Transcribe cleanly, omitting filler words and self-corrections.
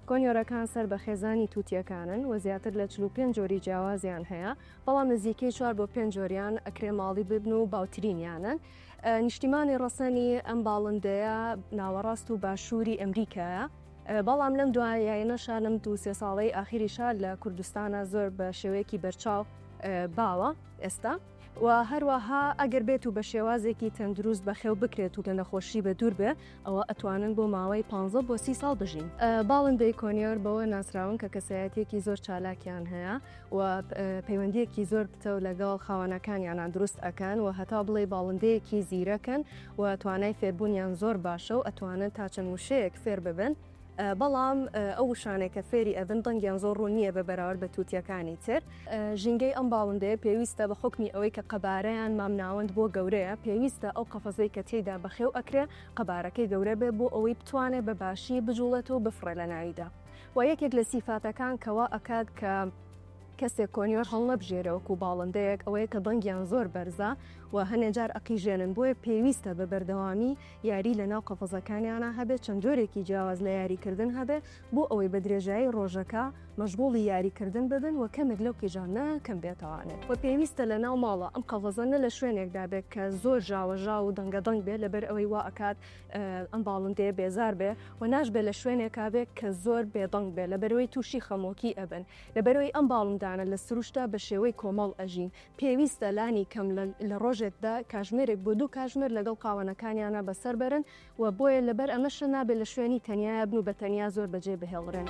کۆنیۆرەکان سەر بە خێزانی تووتیەکانن و زیاتر لە 45 جۆری جیاوازیان هەیە، بەڵام نزیکەی 4 بۆ 5 جۆریان ئەکرێ ماڵی ببن و باوترینیانن. نیشتیمانی ڕەسەنی ئەم باڵندەیە ناوەڕاست و باشووری ئەمریکایە، بەڵام لەم دوایانەشا لەم 2-3 ساڵەی ئاخیریشا لە کوردستانە زۆر بە شێوەیەکی بەرچاو باوە ئێستا. و هەروەها ئەگەر بێت و بە شێوازێکی تەندروست بەخێو بکرێت و لە نەخۆشی بە دوور بێ، ئەوە ئەتوانن بۆ ماوەی 15 بۆ 30 ساڵ بژین. باڵندەی کۆنیۆر بەوە ناسراون کە کەسایەتێکی زۆر چالاکیان هەیە و پەیوەندیەکی زۆر پتە و لەگەڵ خاوەنەکانیانە دروست ئەکەن و هەتا بڵێ باڵندەیەکی زیرەکەن و توانای فێربوونیان زۆر باشە و ئەتوانن تا چەند وشەیەک فێر ببن. بەڵام ئەو شانێک کە فێری ئەبن دەنگیان زۆر ڕوو نییە بە بەراورد بە تووتیەکانی تر. ژینگەی ئەم باڵندەیە پێویستە بە حکمی ئەوەی کە قەبارەیان مامناوەند بۆ گەورەیە، پێویستە ئەو قەفەزەی کە تێیدا بەخێو ئەکرێ قەبارەکەی گەورە بێ بۆ ئەوەی بتوانێت بە باشی بجوڵێتەوە بفڕێ لە ناویدا. و یەکێک لە سیفاتەکان کەوا ئەکات کە کەسێک کۆنیۆر هەڵ نەبژێرەوەکو باڵندەیەک ئەوەیە کە دەنگیان زۆر بەرزە و هەنێ جار ئەقیژێنن، بۆیە پێویستە بە بەردەوامی یاری لە ناو قەفەزەکانیانە هەبێت، چەند جۆرێکی جیاواز لە یاریکردن هەبێت بۆ ئەوەی بە درێژایی ڕۆژەکە مەشغوڵی یاریکردن ببن و کەمێک لەو کێژانە کەم بێتەوانێت. و پێویستە لە ناو ماڵە ئەم قەفەزەنە لە شوێنێکدا بێت کە زۆر ژاوەژاو و دەنگەدەنگ بێت، لەبەر ئەوەی وا ئەکات ئەم باڵندەیە بێزار بێ و ناشبێت لە شوێنێکا بێت کە زۆر بێدەنگ بێت، لەبەرەوەی تووشی خەمۆکی ئەبن. لەبەرەوەی ئەم باڵندانە لە سروشتا بە شێوەی کۆمەڵ ئەژین، پێویستە لانی کەم لە ڕۆژێکدا کاژمێرێک بۆ 2 کاژمێر لەگەڵ قاوەنەکانیانە بەسەر بەرن و بۆیە لەبەر ئەمەشە نابێت لە شوێنی تەنیا بن و بە تەنیا زۆر بەجێ بهێڵڕێن.